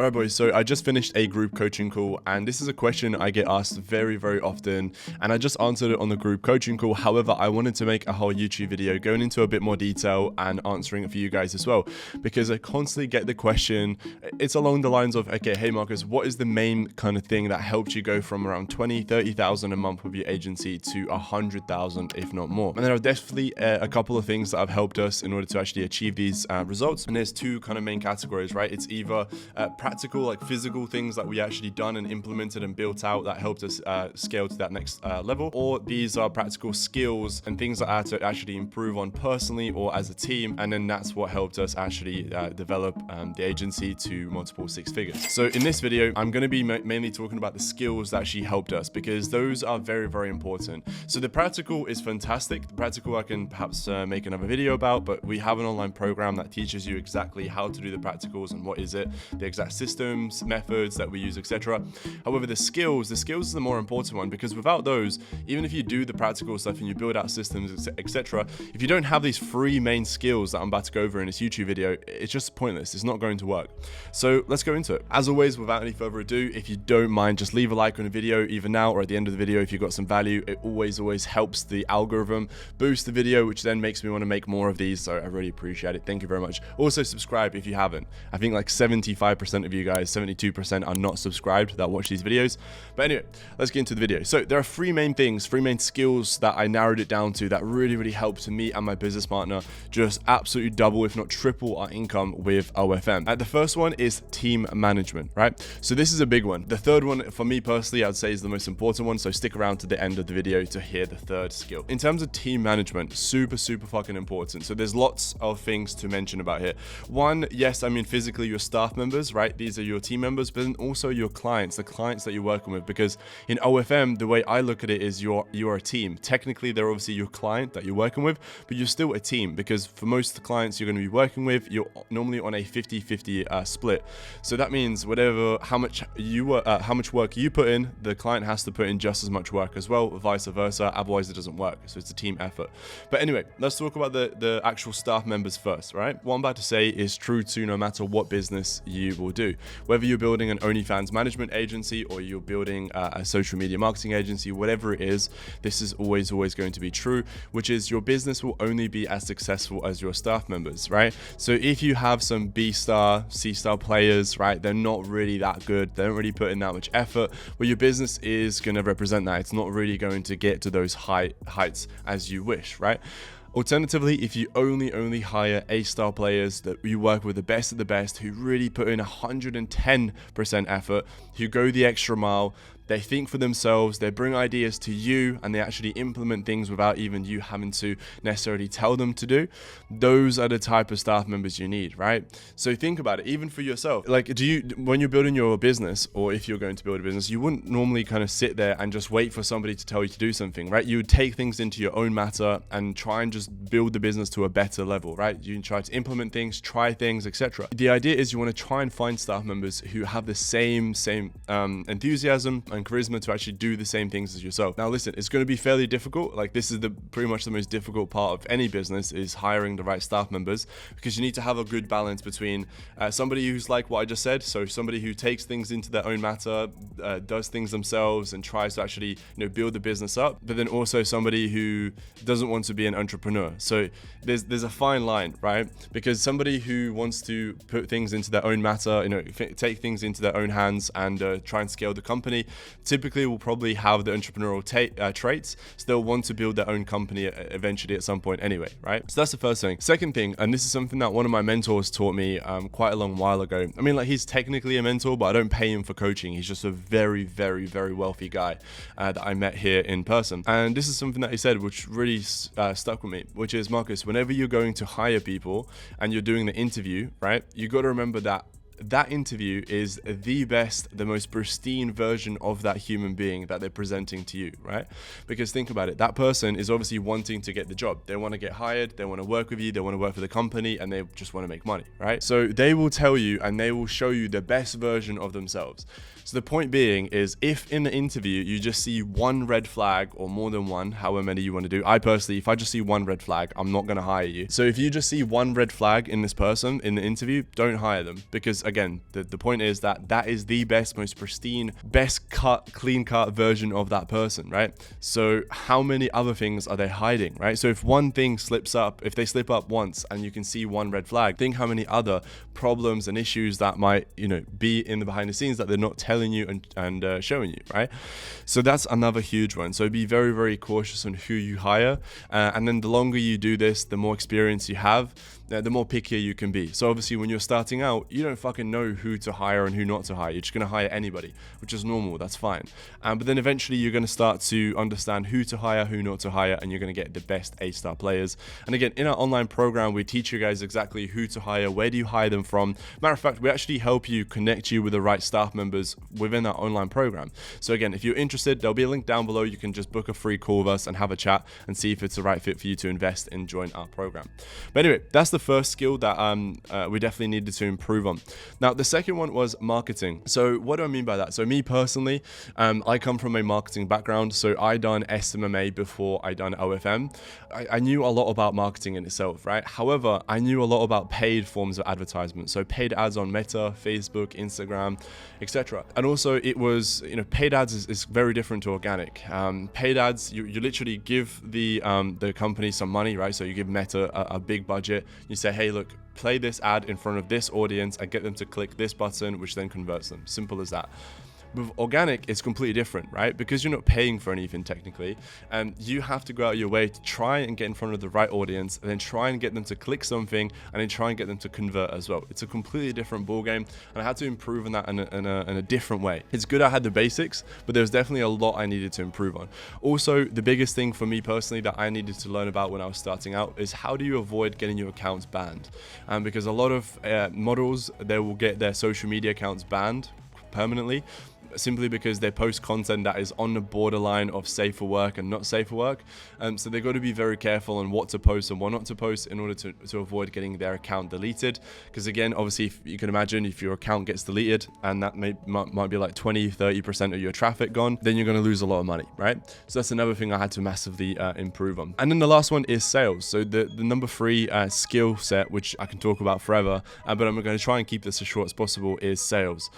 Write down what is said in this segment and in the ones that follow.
Alright boys, so I just finished a group coaching call, and this is a question I get asked very, very often, and I just answered it on the group coaching call. However, I wanted to make a whole YouTube video going into a bit more detail and answering it for you guys as well, because I constantly get the question. It's along the lines of, okay, hey Marcus, what is the main kind of thing that helped you go from around 20,000-30,000 a month with your agency to 100,000, if not more? And there are definitely a couple of things that have helped us in order to actually achieve these results, and there's two kind of main categories, right? It's either practical, like physical things that we actually done and implemented and built out that helped us scale to that next level, or these are practical skills and things that I had to actually improve on personally or as a team, and then that's what helped us actually develop the agency to multiple six figures. So in this video, I'm going to be mainly talking about the skills that actually helped us, because those are very, very important. So the practical is fantastic. The practical I can perhaps make another video about, but we have an online program that teaches you exactly how to do the practicals and what is it, the exact systems, methods that we use, etc. However, the skills is the more important one, because without those, even if you do the practical stuff and you build out systems, etc., if you don't have these three main skills that I'm about to go over in this YouTube video, it's just pointless. It's not going to work. So let's go into it. As always, without any further ado, if you don't mind, just leave a like on the video either now or at the end of the video if you got some value. It always helps the algorithm boost the video, which then makes me want to make more of these. So I really appreciate it. Thank you very much. Also subscribe if you haven't. I think like 75% of you guys, 72% are not subscribed that watch these videos. But anyway, let's get into the video. So there are three main skills that I narrowed it down to that really helped me and my business partner just absolutely double, if not triple, our income with OFM. The first one is team management, right? So this is a big one. The third one, for me personally, I'd say is the most important one. So stick around to the end of the video to hear the third skill. In terms of team management, super fucking important. So there's lots of things to mention about here. One, yes, I mean physically your staff members, right? These are your team members, but then also your clients, the clients that you're working with, because in OFM, the way I look at it is you're a team. Technically, they're obviously your client that you're working with, but you're still a team, because for most of the clients you're going to be working with, you're normally on a 50-50 split. So that means how much work you put in, the client has to put in just as much work as well, vice versa. Otherwise, it doesn't work. So it's a team effort. But anyway, let's talk about the actual staff members first, right? What I'm about to say is true to no matter what business you will do. Whether you're building an Onlyfans management agency or you're building a social media marketing agency, whatever it is, this is always going to be true, which is your business will only be as successful as your staff members, right? So if you have some B-star, C-star players, right, they're not really that good, they don't really put in that much effort, well, your business is going to represent that. It's not really going to get to those heights as you wish, right? Alternatively, if you only hire A-star players that you work with, the best of the best, who really put in 110% effort, who go the extra mile, they think for themselves, they bring ideas to you, and they actually implement things without even you having to necessarily tell them to do. Those are the type of staff members you need, right? So think about it, even for yourself. Like, when you're building your business, or if you're going to build a business, you wouldn't normally kind of sit there and just wait for somebody to tell you to do something, right? You would take things into your own matter and try and just build the business to a better level, right? You can try to implement things, try things, etc. The idea is you want to try and find staff members who have the same enthusiasm and charisma to actually do the same things as yourself. Now listen, it's going to be fairly difficult. Like, this is pretty much the most difficult part of any business, is hiring the right staff members, because you need to have a good balance between somebody who's like what I just said, so somebody who takes things into their own matter, does things themselves and tries to actually build the business up, but then also somebody who doesn't want to be an entrepreneur. So there's a fine line, right? Because somebody who wants to put things into their own matter, take things into their own hands and try and scale the company, typically will probably have the entrepreneurial traits, so they'll want to build their own company eventually at some point anyway, right? So that's the first thing. Second thing, and this is something that one of my mentors taught me quite a long while ago. I mean, like, he's technically a mentor, but I don't pay him for coaching. He's just a very wealthy guy that I met here in person. And this is something that he said, which really stuck with me, which is, Marcus, whenever you're going to hire people and you're doing the interview, right, you got to remember that interview is the best, the most pristine version of that human being that they're presenting to you, right? Because think about it, that person is obviously wanting to get the job. They want to get hired, they want to work with you, they want to work for the company, and they just want to make money, right? So they will tell you and they will show you the best version of themselves. So the point being is, if in the interview you just see one red flag, or more than one, however many you want to do. I personally, if I just see one red flag, I'm not going to hire you. So if you just see one red flag in this person in the interview, don't hire them, because again, the point is that is the best, most pristine, best cut, clean cut version of that person, right? So how many other things are they hiding, right? So if one thing slips up, if they slip up once and you can see one red flag, think how many other problems and issues that might, be in the behind the scenes that they're not telling you and showing you, right? So that's another huge one. So be very, very cautious on who you hire. And then the longer you do this, the more experience you have, the more pickier you can be. So obviously when you're starting out, you don't fucking know who to hire and who not to hire. You're just going to hire anybody, which is normal. That's fine. But then eventually you're going to start to understand who to hire, who not to hire, and you're going to get the best A-star players. And again, in our online program, we teach you guys exactly who to hire, where do you hire them from. Matter of fact, we actually help you connect you with the right staff members within our online program. So again, if you're interested, there'll be a link down below. You can just book a free call with us and have a chat and see if it's the right fit for you to invest and join our program. But anyway, that's the first skill that we definitely needed to improve on. Now, the second one was marketing. So what do I mean by that? So me personally, I come from a marketing background. So I done SMMA before I done OFM. I knew a lot about marketing in itself, right? However, I knew a lot about paid forms of advertisement. So paid ads on Meta, Facebook, Instagram, etc. And also it was, paid ads is very different to organic. Paid ads, you literally give the company some money, right? So you give Meta a big budget. You say, hey, look, play this ad in front of this audience and get them to click this button, which then converts them. Simple as that. With organic, it's completely different, right? Because you're not paying for anything technically, and you have to go out of your way to try and get in front of the right audience, and then try and get them to click something, and then try and get them to convert as well. It's a completely different ball game, and I had to improve on that in a different way. It's good I had the basics, but there was definitely a lot I needed to improve on. Also, the biggest thing for me personally that I needed to learn about when I was starting out is how do you avoid getting your accounts banned? Because a lot of models, they will get their social media accounts banned permanently, simply because they post content that is on the borderline of safe for work and not safe for work. So they've got to be very careful on what to post and what not to post in order to avoid getting their account deleted. Because again, obviously, if you can imagine if your account gets deleted and that might be like 20-30% of your traffic gone, then you're going to lose a lot of money, right? So that's another thing I had to massively improve on. And then the last one is sales. So the number 3 skill set, which I can talk about forever, but I'm going to try and keep this as short as possible, is sales.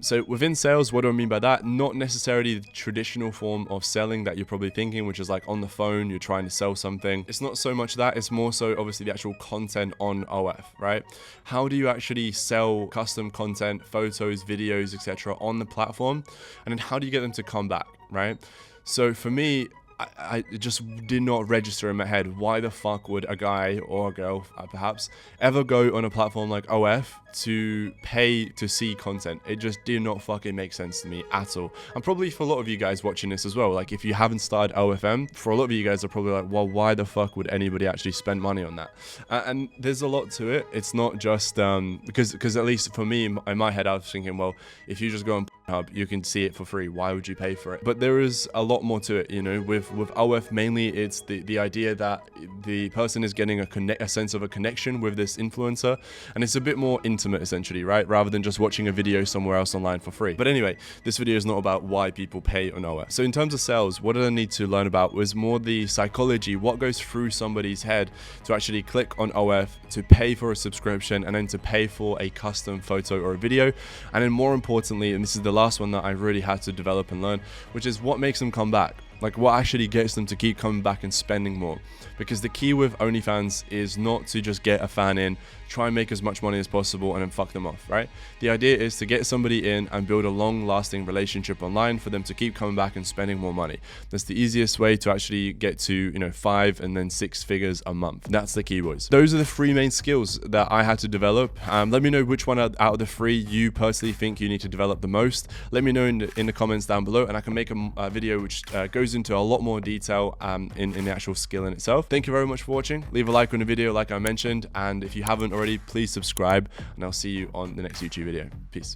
So within sales, what do I mean by that? Not necessarily the traditional form of selling that you're probably thinking, which is like on the phone, you're trying to sell something. It's not so much that, it's more so obviously the actual content on OF, right? How do you actually sell custom content, photos, videos, etc. on the platform? And then how do you get them to come back, right? So for me, I just did not register in my head, why the fuck would a guy or a girl perhaps ever go on a platform like OF to pay to see content? It just did not fucking make sense to me at all. And probably for a lot of you guys watching this as well, like if you haven't started OFM, for a lot of you guys are probably like, well, why the fuck would anybody actually spend money on that? And there's a lot to it. It's not just because at least for me in my head I was thinking, well, if you just go on Hub, you can see it for free. Why would you pay for it? But there is a lot more to it, with OF mainly it's the idea that the person is getting a sense of a connection with this influencer, and it's a bit more intimate essentially, right? Rather than just watching a video somewhere else online for free. But anyway, this video is not about why people pay on OF. So in terms of sales, what did I need to learn about was more the psychology, what goes through somebody's head to actually click on OF, to pay for a subscription, and then to pay for a custom photo or a video. And then more importantly, and this is the last one that I really had to develop and learn, which is what makes them come back. Like what actually gets them to keep coming back and spending more. Because the key with OnlyFans is not to just get a fan in, try and make as much money as possible and then fuck them off, right? The idea is to get somebody in and build a long-lasting relationship online for them to keep coming back and spending more money. That's the easiest way to actually get to 5 and then 6 figures a month. That's the key, boys. Those are the 3 main skills that I had to develop. Let me know which one out of the 3 you personally think you need to develop the most. Let me know in the comments down below, and I can make a video which goes into a lot more detail in the actual skill in itself. Thank you very much for watching. Leave a like on the video like I mentioned, and if you haven't already, please subscribe, and I'll see you on the next YouTube video. Peace.